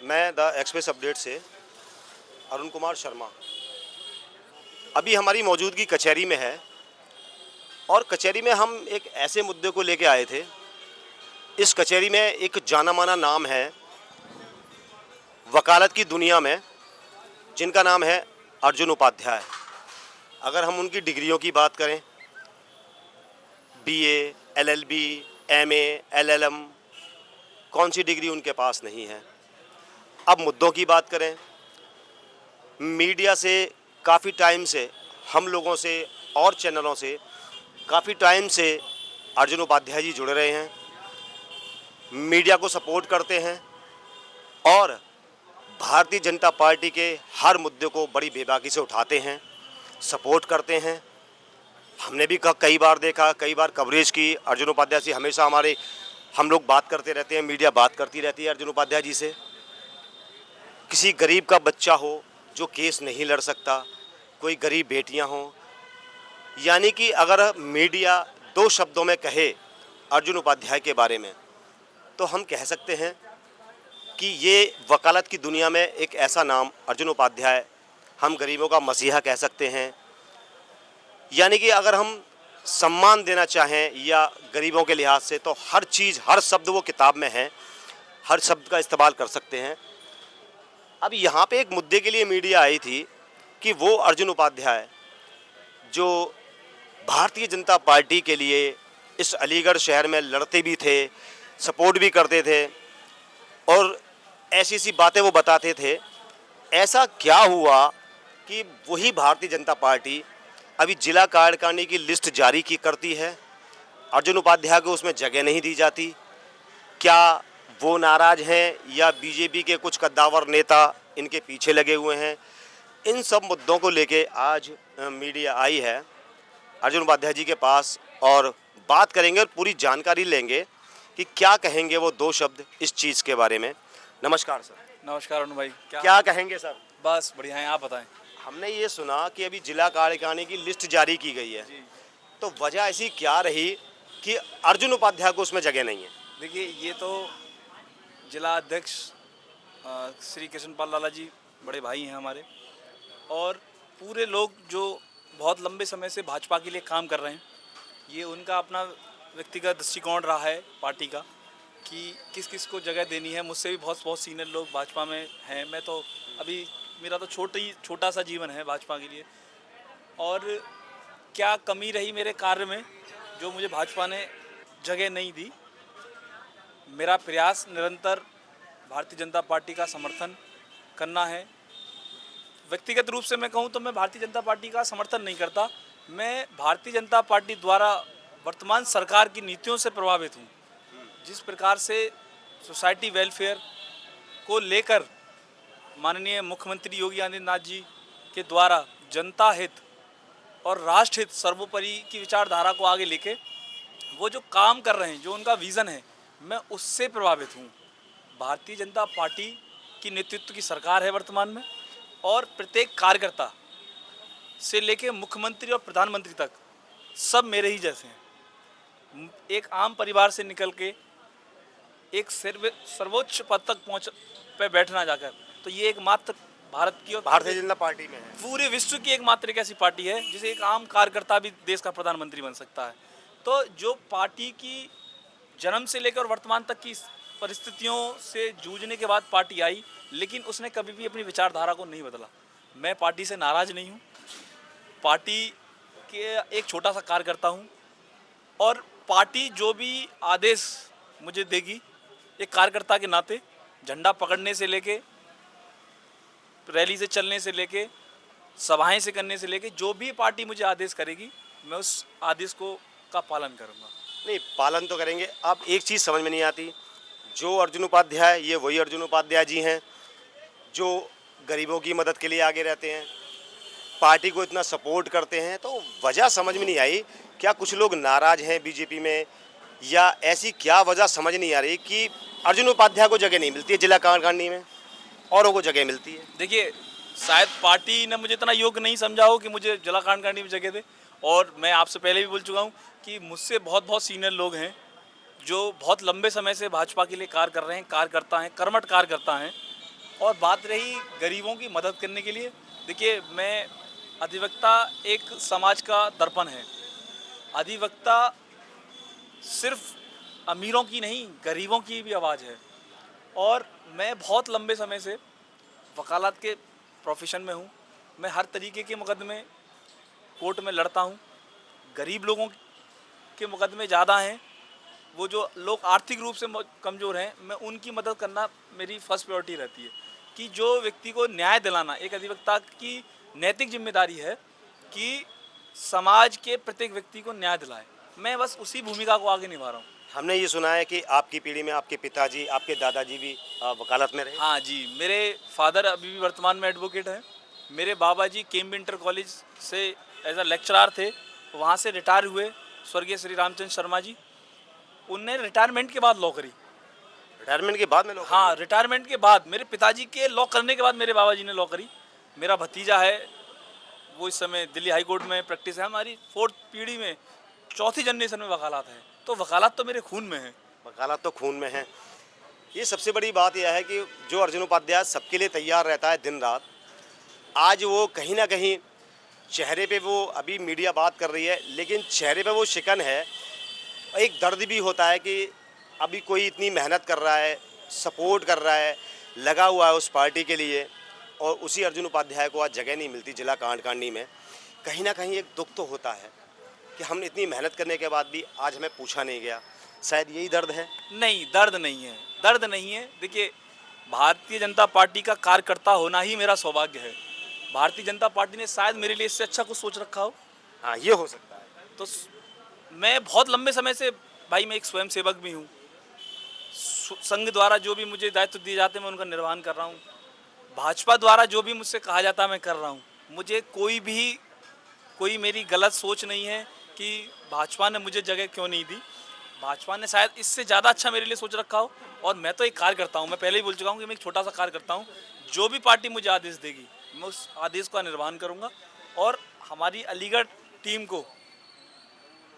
मैं the express update से अरुण कुमार शर्मा। अभी हमारी मौजूदगी कचहरी में है और कचहरी में हम एक ऐसे मुद्दे को लेके आए थे। इस कचहरी में एक जाना माना नाम है वकालत की दुनिया में, जिनका नाम है अर्जुन उपाध्याय। अगर हम उनकी डिग्रियों की बात करें, बीए, एलएलबी, एमए, एलएलएम, कौन सी डिग्री उनके पास नहीं है। अब मुद्दों की बात करें, मीडिया से काफ़ी टाइम से, हम लोगों से और चैनलों से काफ़ी टाइम से अर्जुन उपाध्याय जी जुड़े रहे हैं, मीडिया को सपोर्ट करते हैं और भारतीय जनता पार्टी के हर मुद्दे को बड़ी बेबाकी से उठाते हैं, सपोर्ट करते हैं। हमने भी कई बार देखा, कई बार कवरेज की अर्जुन उपाध्याय से। हमेशा हम लोग बात करते रहते हैं, मीडिया बात करती रहती है अर्जुन उपाध्याय जी से। किसी गरीब का बच्चा हो जो केस नहीं लड़ सकता, कोई गरीब बेटियां हों, यानी कि अगर मीडिया दो शब्दों में कहे अर्जुन उपाध्याय के बारे में, तो हम कह सकते हैं कि ये वकालत की दुनिया में एक ऐसा नाम अर्जुन उपाध्याय, हम गरीबों का मसीहा कह सकते हैं। यानी कि अगर हम सम्मान देना चाहें या गरीबों के लिहाज से, तो हर चीज़, हर शब्द वो किताब में है, हर शब्द का इस्तेमाल कर सकते हैं। अब यहाँ पे एक मुद्दे के लिए मीडिया आई थी कि वो अर्जुन उपाध्याय जो भारतीय जनता पार्टी के लिए इस अलीगढ़ शहर में लड़ते भी थे, सपोर्ट भी करते थे और ऐसी सी बातें वो बताते थे। ऐसा क्या हुआ कि वही भारतीय जनता पार्टी अभी जिला कार्यकारिणी की लिस्ट जारी करती है, अर्जुन उपाध्याय को उसमें जगह नहीं दी जाती? क्या वो नाराज़ हैं या बीजेपी के कुछ कद्दावर नेता इनके पीछे लगे हुए हैं? इन सब मुद्दों को लेके आज मीडिया आई है अर्जुन उपाध्याय जी के पास और बात करेंगे और पूरी जानकारी लेंगे कि क्या कहेंगे वो दो शब्द इस चीज़ के बारे में। नमस्कार सर। नमस्कार अरुण भाई। क्या कहेंगे सर? बस बढ़िया है, आप बताएं। हमने ये सुना कि अभी जिला कार्यकारिणी की लिस्ट जारी की गई है, तो वजह ऐसी क्या रही कि अर्जुन उपाध्याय को उसमें जगह नहीं है? देखिए, ये तो जिला अध्यक्ष श्री कृष्णपाल लाला जी बड़े भाई हैं हमारे, और पूरे लोग जो बहुत लंबे समय से भाजपा के लिए काम कर रहे हैं। ये उनका अपना व्यक्तिगत दृष्टिकोण रहा है पार्टी का कि किस किस को जगह देनी है। मुझसे भी बहुत सीनियर लोग भाजपा में हैं। मैं तो अभी, मेरा तो छोटा सा जीवन है भाजपा के लिए। और क्या कमी रही मेरे कार्य में जो मुझे भाजपा ने जगह नहीं दी? मेरा प्रयास निरंतर भारतीय जनता पार्टी का समर्थन करना है। व्यक्तिगत रूप से मैं कहूं तो मैं भारतीय जनता पार्टी का समर्थन नहीं करता। मैं भारतीय जनता पार्टी द्वारा वर्तमान सरकार की नीतियों से प्रभावित हूं। जिस प्रकार से सोसाइटी वेलफेयर को लेकर माननीय मुख्यमंत्री योगी आदित्यनाथ जी के द्वारा जनता हित और राष्ट्र हित सर्वोपरि की विचारधारा को आगे लेके वो जो काम कर रहे हैं, जो उनका विज़न है, मैं उससे प्रभावित हूँ। भारतीय जनता पार्टी की नेतृत्व की सरकार है वर्तमान में, और प्रत्येक कार्यकर्ता से लेके मुख्यमंत्री और प्रधानमंत्री तक सब मेरे ही जैसे हैं। एक आम परिवार से निकल के एक सर्वोच्च पद तक बैठना जाकर, तो ये एकमात्र भारत की और भारतीय जनता पार्टी में है, पूरे विश्व की एकमात्र एक ऐसी पार्टी है जिसे एक आम कार्यकर्ता भी देश का प्रधानमंत्री बन सकता है। तो जो पार्टी की जन्म से लेकर वर्तमान तक की परिस्थितियों से जूझने के बाद पार्टी आई, लेकिन उसने कभी भी अपनी विचारधारा को नहीं बदला। मैं पार्टी से नाराज़ नहीं हूँ, पार्टी के एक छोटा सा कार्यकर्ता हूँ, और पार्टी जो भी आदेश मुझे देगी, एक कार्यकर्ता के नाते, झंडा पकड़ने से लेके, रैली से चलने से लेके, सभाएं से करने से लेके, जो भी पार्टी मुझे आदेश करेगी, मैं उस आदेश का पालन करूँगा। नहीं, पालन तो करेंगे। अब एक चीज़ समझ में नहीं आती, जो अर्जुन उपाध्याय, ये वही अर्जुन उपाध्याय जी हैं जो गरीबों की मदद के लिए आगे रहते हैं, पार्टी को इतना सपोर्ट करते हैं, तो वजह समझ में नहीं आई। क्या कुछ लोग नाराज़ हैं बीजेपी में, या ऐसी क्या वजह समझ नहीं आ रही कि अर्जुन उपाध्याय को जगह नहीं मिलती है जिला कार्यकारिणी में, औरों को जगह मिलती है? देखिए, शायद पार्टी ने मुझे इतना योग्य नहीं समझा हो कि मुझे जिला कार्यकारिणी में जगह दे। और मैं आपसे पहले भी बोल चुका हूँ कि मुझसे बहुत सीनियर लोग हैं जो बहुत लंबे समय से भाजपा के लिए कार्य कर रहे हैं, कार्यकर्ता हैं, कर्मठ कार्यकर्ता हैं, और बात रही गरीबों की मदद करने के लिए, देखिए मैं अधिवक्ता एक समाज का दर्पण है। अधिवक्ता सिर्फ अमीरों की नहीं, गरीबों की भी आवाज़ है। और मैं बहुत लंबे समय से वकालत के प्रोफेशन में हूँ। मैं हर तरीके के मुकदमे कोर्ट में लड़ता हूँ। गरीब लोगों के मुकदमे ज़्यादा हैं, वो जो लोग आर्थिक रूप से कमज़ोर हैं, मैं उनकी मदद करना मेरी फर्स्ट प्रायोरिटी रहती है। कि जो व्यक्ति को न्याय दिलाना एक अधिवक्ता की नैतिक जिम्मेदारी है कि समाज के प्रत्येक व्यक्ति को न्याय दिलाए। मैं बस उसी भूमिका को आगे निभा रहा हूँ। हमने ये सुना है कि आपकी पीढ़ी में आपके पिताजी, आपके दादाजी भी वकालत में रहे। हाँ जी, मेरे फादर अभी भी वर्तमान में एडवोकेट हैं। मेरे बाबा जी केम्ब इंटर कॉलेज से एज अ लेक्चरार थे, वहाँ से रिटायर हुए स्वर्गीय श्री रामचंद्र शर्मा जी। उनने रिटायरमेंट के बाद लॉ करी। रिटायरमेंट के बाद में लोग। हाँ, रिटायरमेंट के बाद मेरे पिताजी के लॉ करने के बाद मेरे बाबा जी ने लॉ करी। मेरा भतीजा है, वो इस समय दिल्ली हाई कोर्ट में प्रैक्टिस है। हमारी फोर्थ पीढ़ी में, चौथी जनरेशन में वकालत है। तो वकालत तो मेरे खून में है। वकालत तो खून में है। ये सबसे बड़ी बात यह है कि जो अर्जुन उपाध्याय सबके लिए तैयार रहता है दिन रात, आज वो कहीं ना कहीं चेहरे पे, वो अभी मीडिया बात कर रही है लेकिन चेहरे पे वो शिकन है। एक दर्द भी होता है कि अभी कोई इतनी मेहनत कर रहा है, सपोर्ट कर रहा है, लगा हुआ है उस पार्टी के लिए, और उसी अर्जुन उपाध्याय को आज जगह नहीं मिलती जिला कांड में। कहीं ना कहीं एक दुख तो होता है कि हमने इतनी मेहनत करने के बाद भी आज हमें पूछा नहीं गया। शायद यही दर्द है। नहीं, दर्द नहीं है, दर्द नहीं है। देखिए, भारतीय जनता पार्टी का कार्यकर्ता होना ही मेरा सौभाग्य है। भारतीय जनता पार्टी ने शायद मेरे लिए इससे अच्छा कुछ सोच रखा हो। हाँ, ये हो सकता है। तो मैं बहुत लंबे समय से, भाई मैं एक स्वयं सेवक भी हूँ। संघ द्वारा जो भी मुझे दायित्व दिए जाते हैं मैं उनका निर्वहन कर रहा हूँ। भाजपा द्वारा जो भी मुझसे कहा जाता है मैं कर रहा हूँ। मुझे कोई मेरी गलत सोच नहीं है कि भाजपा ने मुझे जगह क्यों नहीं दी। भाजपा ने शायद इससे ज़्यादा अच्छा मेरे लिए सोच रखा हो। और मैं तो एक कार्य करता हूँ, मैं पहले ही बोल चुका हूँ कि मैं एक छोटा सा कार्य करता हूँ। जो भी पार्टी मुझे आदेश देगी मैं उस आदेश का निर्वहन करूँगा। और हमारी अलीगढ़ टीम को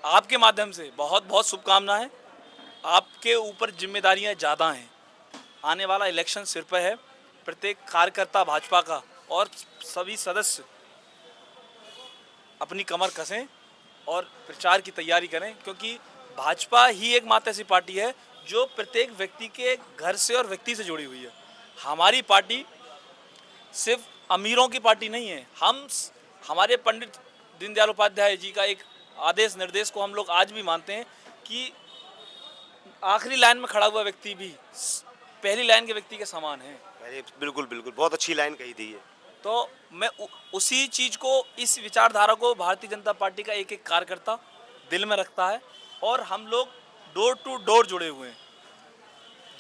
आपके माध्यम से बहुत बहुत शुभकामनाएं। आपके ऊपर जिम्मेदारियां ज़्यादा हैं। आने वाला इलेक्शन सिर पर है। प्रत्येक कार्यकर्ता भाजपा का और सभी सदस्य अपनी कमर कसें और प्रचार की तैयारी करें, क्योंकि भाजपा ही एकमात्र ऐसी पार्टी है जो प्रत्येक व्यक्ति के घर से और व्यक्ति से जुड़ी हुई है। हमारी पार्टी सिर्फ अमीरों की पार्टी नहीं है। हमारे पंडित दीनदयाल उपाध्याय जी का एक आदेश निर्देश को हम लोग आज भी मानते हैं कि आखिरी लाइन में खड़ा हुआ व्यक्ति भी पहली लाइन के व्यक्ति के समान है। अरे बिल्कुल बिल्कुल, बहुत अच्छी लाइन कही थी ये। तो मैं उसी चीज़ को, इस विचारधारा को भारतीय जनता पार्टी का एक एक कार्यकर्ता दिल में रखता है। और हम लोग डोर टू डोर जुड़े हुए हैं।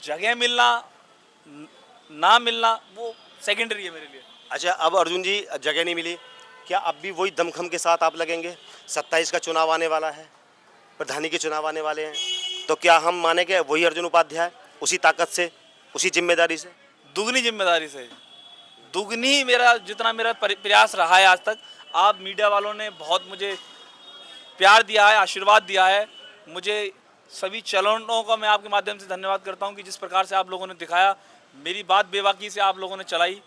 जगह मिलना ना मिलना वो सेकेंडरी है मेरे लिए। अच्छा, अब अर्जुन जी जगह नहीं मिली, क्या अब भी वही दमखम के साथ आप लगेंगे? 27 का चुनाव आने वाला है, प्रधानी के चुनाव आने वाले हैं, तो क्या हम मानेंगे वही अर्जुन उपाध्याय उसी ताकत से, उसी जिम्मेदारी से? दुगनी जिम्मेदारी से, दुगनी जितना मेरा प्रयास रहा है आज तक। आप मीडिया वालों ने बहुत मुझे प्यार दिया है, आशीर्वाद दिया है। मुझे सभी चैनलों का मैं आपके माध्यम से धन्यवाद करता हूं कि जिस प्रकार से आप लोगों ने दिखाया, मेरी बात बेबाकी से आप लोगों ने चलाई।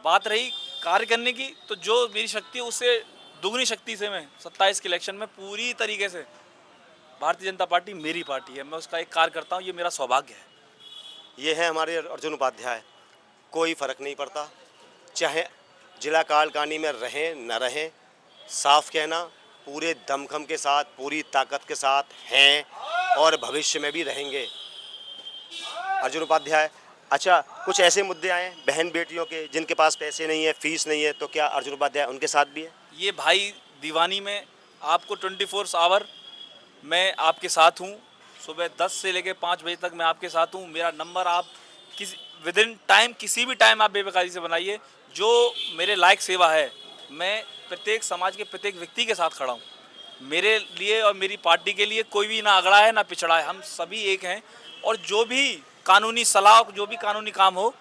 बात रही कार्य करने की, तो जो मेरी शक्ति है उससे दुगनी शक्ति से मैं 27 के इलेक्शन में पूरी तरीके से, भारतीय जनता पार्टी मेरी पार्टी है, मैं उसका एक कार्य करता हूँ। ये मेरा सौभाग्य है। ये है हमारे अर्जुन उपाध्याय। कोई फ़र्क नहीं पड़ता, चाहे जिला कालकानी में रहें न रहें, साफ कहना, पूरे दमखम के साथ, पूरी ताकत के साथ हैं और भविष्य में भी रहेंगे अर्जुन उपाध्याय। अच्छा, कुछ ऐसे मुद्दे आए बहन बेटियों के जिनके पास पैसे नहीं है, फीस नहीं है, तो क्या अर्जुन उपाध्याय उनके साथ भी है? ये भाई दीवानी में आपको 24 आवर मैं आपके साथ हूँ। सुबह 10 से लेकर 5 बजे तक मैं आपके साथ हूँ। मेरा नंबर आप विद इन टाइम, किसी भी टाइम आप बेबकारी से बनाइए। जो मेरे लायक सेवा है, मैं प्रत्येक समाज के प्रत्येक व्यक्ति के साथ खड़ा हूँ। मेरे लिए और मेरी पार्टी के लिए कोई भी ना अगड़ा है ना पिछड़ा है, हम सभी एक हैं। और जो भी कानूनी सलाह, जो भी कानूनी काम हो,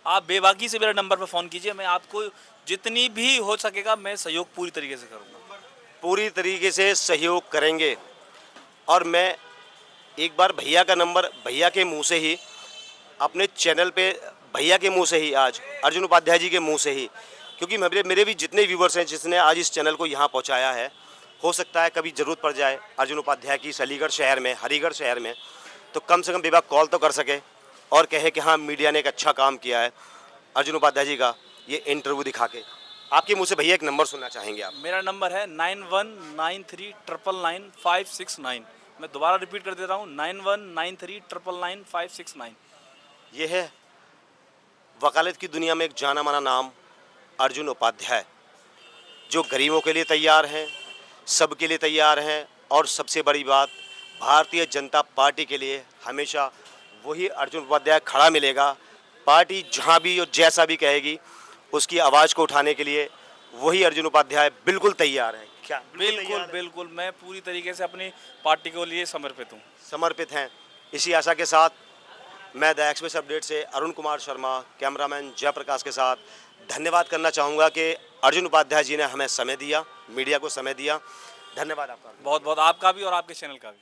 आप बेबाकी से मेरे नंबर पर फ़ोन कीजिए। मैं आपको जितनी भी हो सकेगा मैं सहयोग पूरी तरीके से करूँगा। पूरी तरीके से सहयोग करेंगे। और मैं एक बार भैया का नंबर भैया के मुंह से ही अपने चैनल पे भैया के मुंह से ही, आज अर्जुन उपाध्याय जी के मुंह से ही, क्योंकि मेरे मेरे भी जितने व्यूवर्स हैं जिसने आज इस चैनल को यहाँ पहुँचाया है, हो सकता है कभी ज़रूरत पड़ जाए अर्जुन उपाध्याय की अलीगढ़ शहर में, हरिगढ़ शहर में, तो कम से कम विभाग कॉल तो कर सके और कहे कि हाँ मीडिया ने एक अच्छा काम किया है अर्जुन उपाध्याय जी का ये इंटरव्यू दिखा के। आपके मुंह से भैया एक नंबर सुनना चाहेंगे आप? मेरा नंबर है 9193999569। मैं दोबारा रिपीट कर देता हूँ, 9193999569। ये है वकालत की दुनिया में एक जाना माना नाम अर्जुन उपाध्याय, जो गरीबों के लिए तैयार हैं, सबके लिए तैयार हैं, और सबसे बड़ी बात भारतीय जनता पार्टी के लिए हमेशा वही अर्जुन उपाध्याय खड़ा मिलेगा। पार्टी जहाँ भी और जैसा भी कहेगी उसकी आवाज़ को उठाने के लिए वही अर्जुन उपाध्याय बिल्कुल तैयार है। क्या बिल्कुल बिल्कुल, मैं पूरी तरीके से अपनी पार्टी के लिए समर्पित हूँ। समर्पित हैं? इसी आशा के साथ मैं द एक्सप्रेस अपडेट से अरुण कुमार शर्मा, कैमरामैन जयप्रकाश के साथ धन्यवाद करना चाहूँगा कि अर्जुन उपाध्याय जी ने हमें समय दिया, मीडिया को समय दिया। धन्यवाद आपका। बहुत बहुत आपका भी और आपके चैनल का भी।